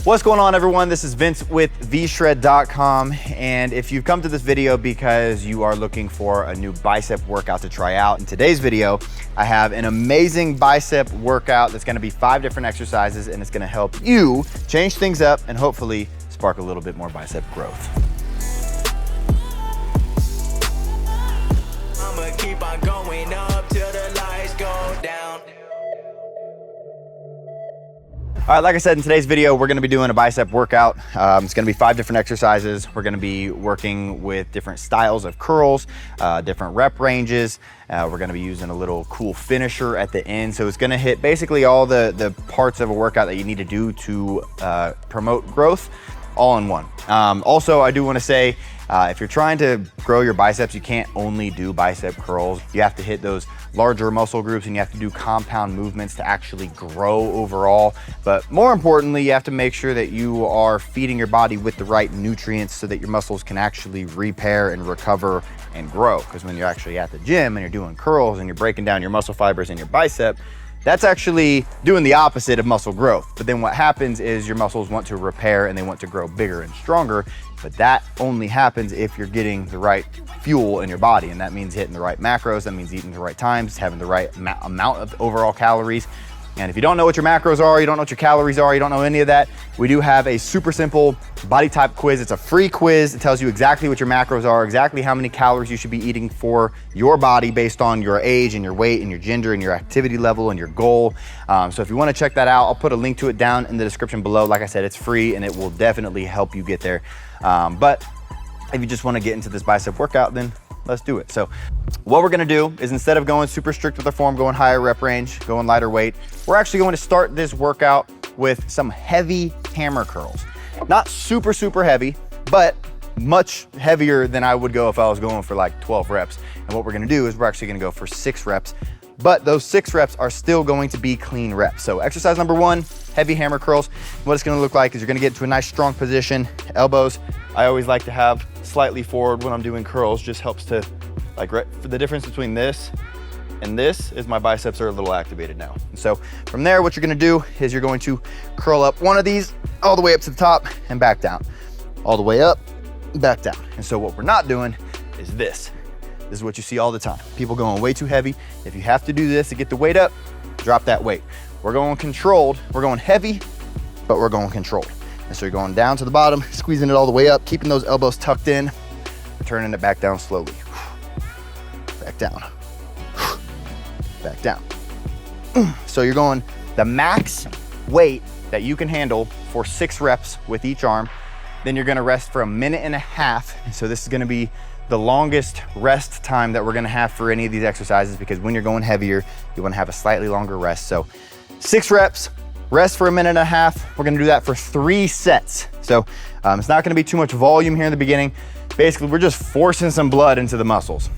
What's going on, everyone? This is Vince with VShred.com, and if you've come to this video because you are looking for a new bicep workout to try out, in today's video I have an amazing bicep workout that's going to be 5 different exercises, and it's going to help you change things up and hopefully spark a little bit more bicep growth. I'ma keep on going up till the lights go down. All right, like I said, in today's video, we're gonna be doing a bicep workout. It's gonna be 5 different exercises. We're gonna be working with different styles of curls, different rep ranges. We're gonna be using a little cool finisher at the end. So it's gonna hit basically all the parts of a workout that you need to do to promote growth all in one. Also, I do wanna say, if you're trying to grow your biceps, you can't only do bicep curls. You have to hit those larger muscle groups and you have to do compound movements to actually grow overall. But more importantly, you have to make sure that you are feeding your body with the right nutrients so that your muscles can actually repair and recover and grow. Because when you're actually at the gym and you're doing curls and you're breaking down your muscle fibers in your bicep, that's actually doing the opposite of muscle growth. But then what happens is your muscles want to repair and they want to grow bigger and stronger. But that only happens if you're getting the right fuel in your body. And that means hitting the right macros. That means eating the right times, having the right amount of overall calories. And if you don't know what your macros are, you don't know what your calories are, you don't know any of that, we do have a super simple body type quiz. It's a free quiz. It tells you exactly what your macros are, exactly how many calories you should be eating for your body based on your age and your weight and your gender and your activity level and your goal. So if you want to check that out, I'll put a link to it down in the description below. Like I said, it's free and it will definitely help you get there. But if you just want to get into this bicep workout, then let's do it. So what we're gonna do is, instead of going super strict with the form, going higher rep range, going lighter weight, we're actually going to start this workout with some heavy hammer curls. Not super, super heavy, but much heavier than I would go if I was going for like 12 reps. And what we're gonna do is we're actually gonna go for 6 reps, but those 6 reps are still going to be clean reps. So exercise number 1, heavy hammer curls. What it's gonna look like is you're gonna get into a nice strong position, elbows. I always like to have slightly forward when I'm doing curls, just helps to, like, for the difference between this and this is my biceps are a little activated now. And so from there, what you're gonna do is you're going to curl up one of these all the way up to the top and back down, all the way up, back down. And so what we're not doing is this. This is what you see all the time. People going way too heavy. If you have to do this to get the weight up, drop that weight. We're going controlled, we're going heavy, but we're going controlled. And so you're going down to the bottom, squeezing it all the way up, keeping those elbows tucked in, turning it back down slowly. Back down, back down. So you're going the max weight that you can handle for 6 reps with each arm. Then you're gonna rest for 1.5 minutes. And so this is gonna be the longest rest time that we're gonna have for any of these exercises, because when you're going heavier, you wanna have a slightly longer rest. So 6 reps, rest for 1.5 minutes. We're gonna do that for 3 sets. So it's not gonna be too much volume here in the beginning. Basically, we're just forcing some blood into the muscles.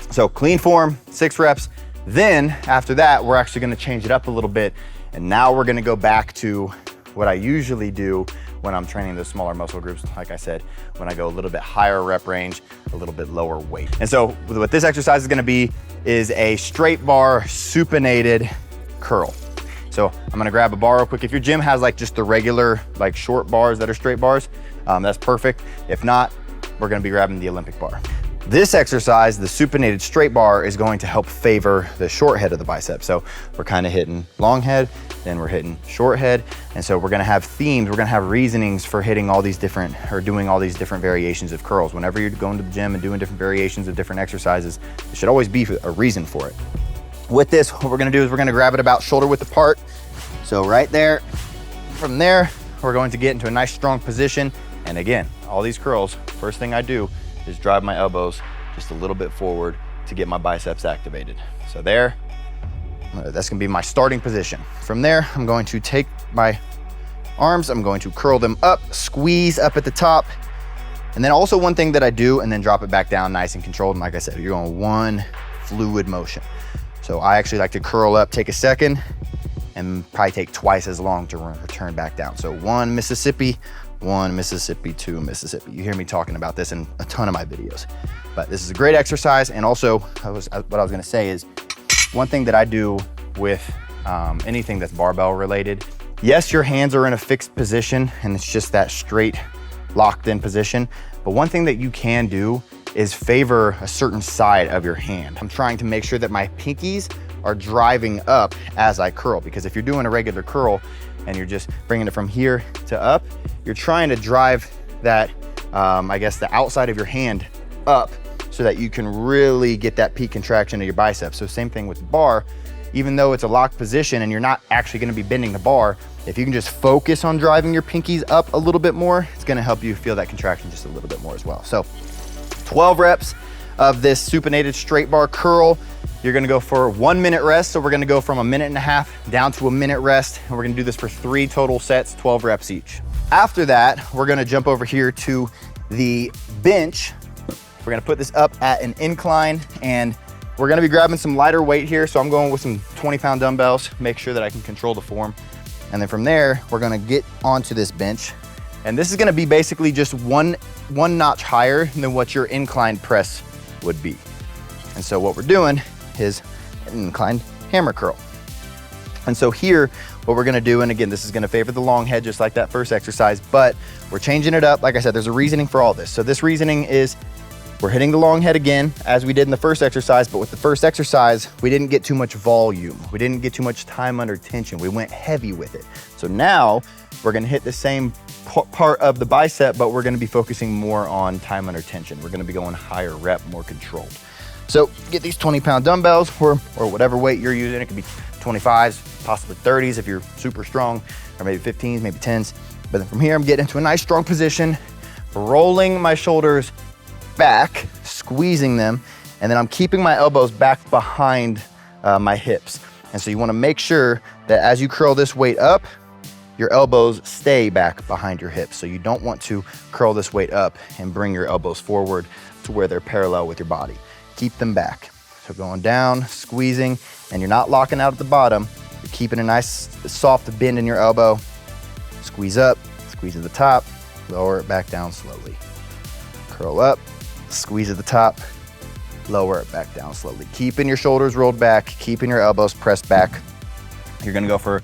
So clean form, 6 reps. Then after that, we're actually gonna change it up a little bit. And now we're gonna go back to what I usually do when I'm training those smaller muscle groups. Like I said, when I go a little bit higher rep range, a little bit lower weight. And so what this exercise is gonna be is a straight bar supinated curl. So I'm gonna grab a bar real quick. If your gym has like just the regular like short bars that are straight bars, that's perfect. If not, we're gonna be grabbing the Olympic bar. This exercise, the supinated straight bar, is going to help favor the short head of the bicep. So we're kind of hitting long head, then we're hitting short head. And so we're gonna have themes, we're gonna have reasonings for hitting all these different, or doing all these different variations of curls. Whenever you're going to the gym and doing different variations of different exercises, there should always be a reason for it. With this, what we're gonna do is we're gonna grab it about shoulder width apart. So right there, from there, we're going to get into a nice strong position. And again, all these curls, first thing I do is drive my elbows just a little bit forward to get my biceps activated. So there, that's gonna be my starting position. From there, I'm going to take my arms, I'm going to curl them up, squeeze up at the top. And then also one thing that I do, and then drop it back down nice and controlled. And like I said, you're going one fluid motion. So I actually like to curl up, take a second, and probably take twice as long to return back down. So 1 Mississippi, 1 Mississippi, 2 Mississippi. You hear me talking about this in a ton of my videos. But this is a great exercise. And also, what I was gonna say is, one thing that I do with anything that's barbell related Yes, your hands are in a fixed position and it's just that straight locked in position. But one thing that you can do is favor a certain side of your hand. I'm trying to make sure that my pinkies are driving up as I curl, because if you're doing a regular curl and you're just bringing it from here to up, you're trying to drive that, I guess the outside of your hand up so that you can really get that peak contraction of your biceps. So same thing with the bar. Even though it's a locked position and you're not actually gonna be bending the bar, if you can just focus on driving your pinkies up a little bit more, it's gonna help you feel that contraction just a little bit more as well. So 12 reps of this supinated straight bar curl. You're gonna go for 1 minute rest. So we're gonna go from 1.5 minutes down to 1 minute rest. And we're gonna do this for 3 total sets, 12 reps each. After that, we're gonna jump over here to the bench. We're gonna put this up at an incline, and we're gonna be grabbing some lighter weight here. So I'm going with some 20-pound dumbbells, make sure that I can control the form. And then from there, we're gonna get onto this bench. And this is gonna be basically just one notch higher than what your incline press would be. And so what we're doing is an inclined hammer curl. And so here, what we're gonna do, and again, this is gonna favor the long head just like that first exercise, but we're changing it up. Like I said, there's a reasoning for all this. So this reasoning is we're hitting the long head again, as we did in the first exercise, but with the first exercise, we didn't get too much volume. We didn't get too much time under tension. We went heavy with it. So now we're gonna hit the same part of the bicep, but we're gonna be focusing more on time under tension. We're gonna be going higher rep, more controlled. So get these 20-pound dumbbells or whatever weight you're using. It could be 25s, possibly 30s if you're super strong, or maybe 15s, maybe 10s. But then from here, I'm getting into a nice strong position, rolling my shoulders back, squeezing them, and then I'm keeping my elbows back behind my hips. And so you wanna make sure that as you curl this weight up, your elbows stay back behind your hips. So you don't want to curl this weight up and bring your elbows forward to where they're parallel with your body. Keep them back. So going down, squeezing, and you're not locking out at the bottom. You're keeping a nice soft bend in your elbow. Squeeze up, squeeze at the top, lower it back down slowly. Curl up, squeeze at the top, lower it back down slowly. Keeping your shoulders rolled back, keeping your elbows pressed back. You're gonna go for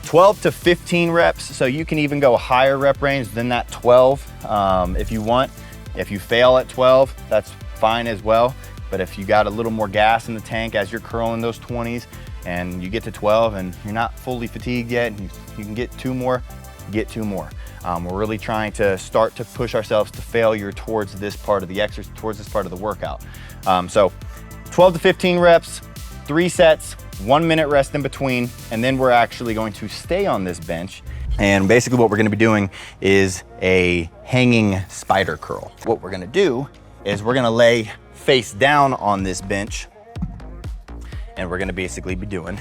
12 to 15 reps. So you can even go higher rep range than that 12 if you want. If you fail at 12, that's fine as well. But if you got a little more gas in the tank as you're curling those 20s and you get to 12 and you're not fully fatigued yet, and you can get 2 more, get 2 more. We're really trying to start to push ourselves to failure towards this part of the exercise, towards this part of the workout. So 12 to 15 reps, 3 sets, 1 minute rest in between, and then we're actually going to stay on this bench. And basically what we're gonna be doing is a hanging spider curl. What we're gonna do is we're gonna lay face down on this bench, and we're gonna basically be doing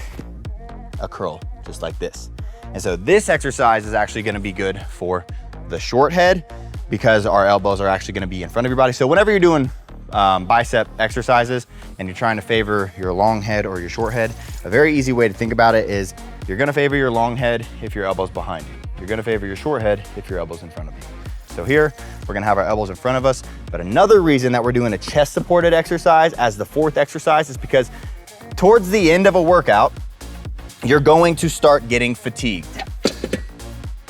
a curl just like this. And so this exercise is actually gonna be good for the short head because our elbows are actually gonna be in front of your body. So whenever you're doing bicep exercises and you're trying to favor your long head or your short head, a very easy way to think about it is you're gonna favor your long head if your elbow's behind you. You're gonna favor your short head if your elbow's in front of you. So here, we're gonna have our elbows in front of us. But another reason that we're doing a chest supported exercise as the 4th exercise is because towards the end of a workout, you're going to start getting fatigued.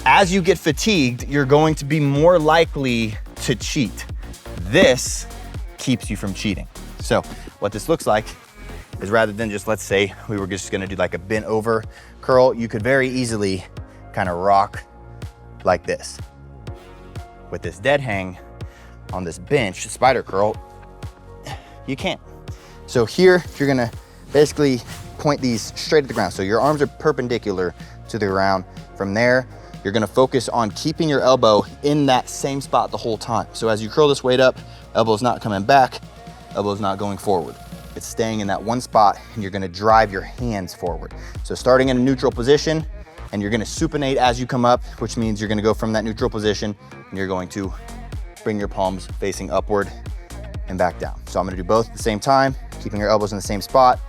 As you get fatigued, you're going to be more likely to cheat. This keeps you from cheating. So what this looks like is, rather than just, let's say we were just gonna do like a bent over curl, you could very easily kind of rock like this. With this dead hang on this bench, spider curl, you can't. So here, you're gonna basically point these straight at the ground. So your arms are perpendicular to the ground. From there, you're gonna focus on keeping your elbow in that same spot the whole time. So as you curl this weight up, elbow's not coming back, elbow's not going forward. It's staying in that one spot, and you're gonna drive your hands forward. So starting in a neutral position, and you're gonna supinate as you come up, which means you're gonna go from that neutral position, and you're going to bring your palms facing upward and back down. So I'm gonna do both at the same time, keeping your elbows in the same spot.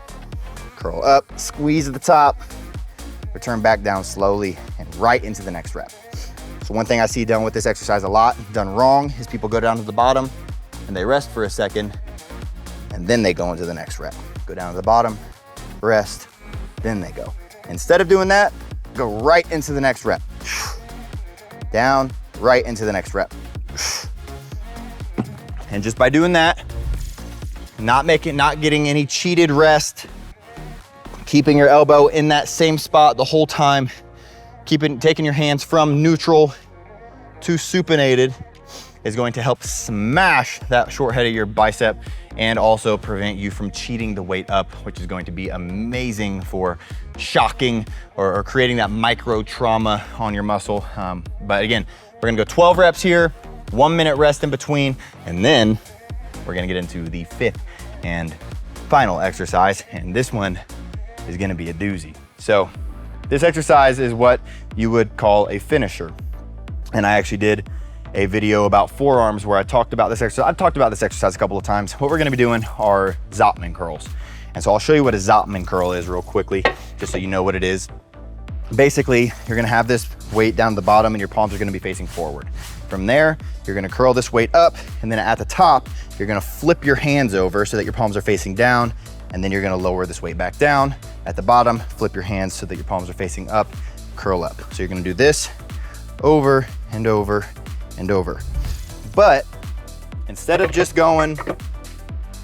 Curl up, squeeze at the top, return back down slowly, and right into the next rep. So one thing I see done with this exercise a lot, done wrong, is people go down to the bottom and they rest for a second, and then they go into the next rep. Go down to the bottom, rest, then they go. Instead of doing that, go right into the next rep. Down, right into the next rep. And just by doing that, not getting any cheated rest, keeping your elbow in that same spot the whole time, taking your hands from neutral to supinated is going to help smash that short head of your bicep and also prevent you from cheating the weight up, which is going to be amazing for shocking or creating that micro trauma on your muscle. But again, we're gonna go 12 reps here, 1 minute rest in between, and then we're gonna get into the 5th and final exercise. And this one is gonna be a doozy. So this exercise is what you would call a finisher. And I actually did a video about forearms where I talked about this exercise. I've talked about this exercise a couple of times. What we're gonna be doing are Zottman curls. And so I'll show you what a Zottman curl is real quickly, just so you know what it is. Basically, you're gonna have this weight down at the bottom and your palms are gonna be facing forward. From there, you're gonna curl this weight up, and then at the top, you're gonna flip your hands over so that your palms are facing down, and then you're gonna lower this weight back down. At the bottom, flip your hands so that your palms are facing up, curl up. So you're gonna do this over and over and over. But instead of just going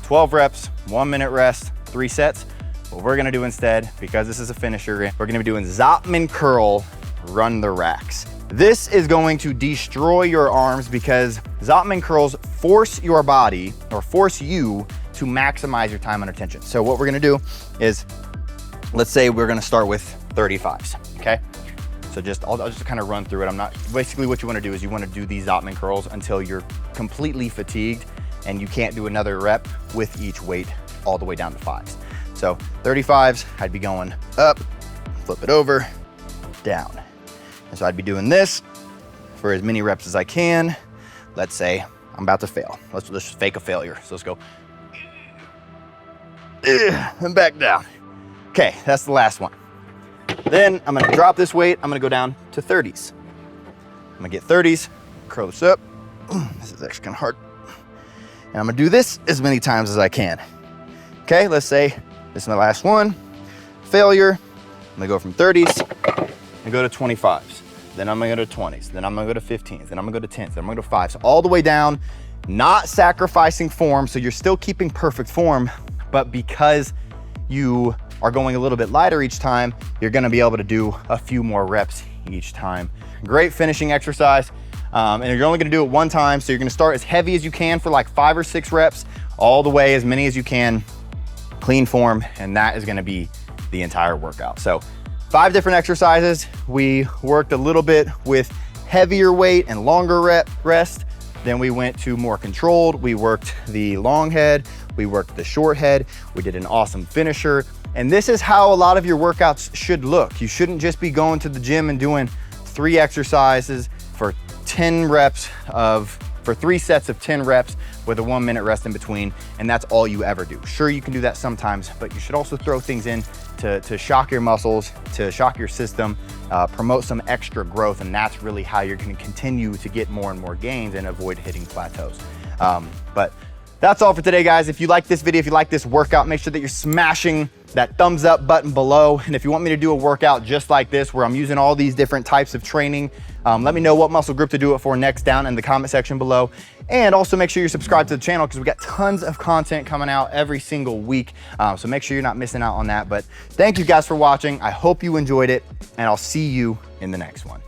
12 reps, 1 minute rest, 3 sets, what we're gonna do instead, because this is a finisher, we're gonna be doing Zottman curl, run the racks. This is going to destroy your arms because Zottman curls force your body or force you to maximize your time under tension. So what we're gonna do is, let's say we're gonna start with 35s, okay? So I'll just kind of run through it. Basically what you wanna do is you wanna do these Zottman curls until you're completely fatigued and you can't do another rep with each weight all the way down to 5s. So 35s, I'd be going up, flip it over, down. And so I'd be doing this for as many reps as I can. Let's say I'm about to fail. Let's just fake a failure. So let's go, and back down. Okay, that's the last one. Then I'm gonna drop this weight. I'm gonna go down to 30s. I'm gonna get 30s, curl this up. This is actually kind of hard. And I'm gonna do this as many times as I can. Okay, let's say this is my last one. Failure. I'm gonna go from 30s and go to 25s. Then I'm gonna go to 20s. Then I'm gonna go to 15s. Then I'm gonna go to 10s. Then I'm gonna go to 5s. All the way down, not sacrificing form. So you're still keeping perfect form, but because you are going a little bit lighter each time, you're gonna be able to do a few more reps each time. Great finishing exercise. And you're only gonna do it one time. So you're gonna start as heavy as you can for like 5 or 6 reps, all the way as many as you can, clean form, and that is gonna be the entire workout. So 5 different exercises. We worked a little bit with heavier weight and longer rest. Then we went to more controlled. We worked the long head. We worked the short head. We did an awesome finisher. And this is how a lot of your workouts should look. You shouldn't just be going to the gym and doing 3 exercises for 10 reps for 3 sets of 10 reps with a 1 minute rest in between, and that's all you ever do. Sure, you can do that sometimes, but you should also throw things in to shock your muscles, to shock your system, promote some extra growth, and that's really how you're gonna continue to get more and more gains and avoid hitting plateaus. But that's all for today, guys. If you like this video, if you like this workout, make sure that you're smashing that thumbs up button below. And if you want me to do a workout just like this, where I'm using all these different types of training, let me know what muscle group to do it for next down in the comment section below. And also make sure you're subscribed to the channel because we got tons of content coming out every single week. So make sure you're not missing out on that. But thank you guys for watching. I hope you enjoyed it, and I'll see you in the next one.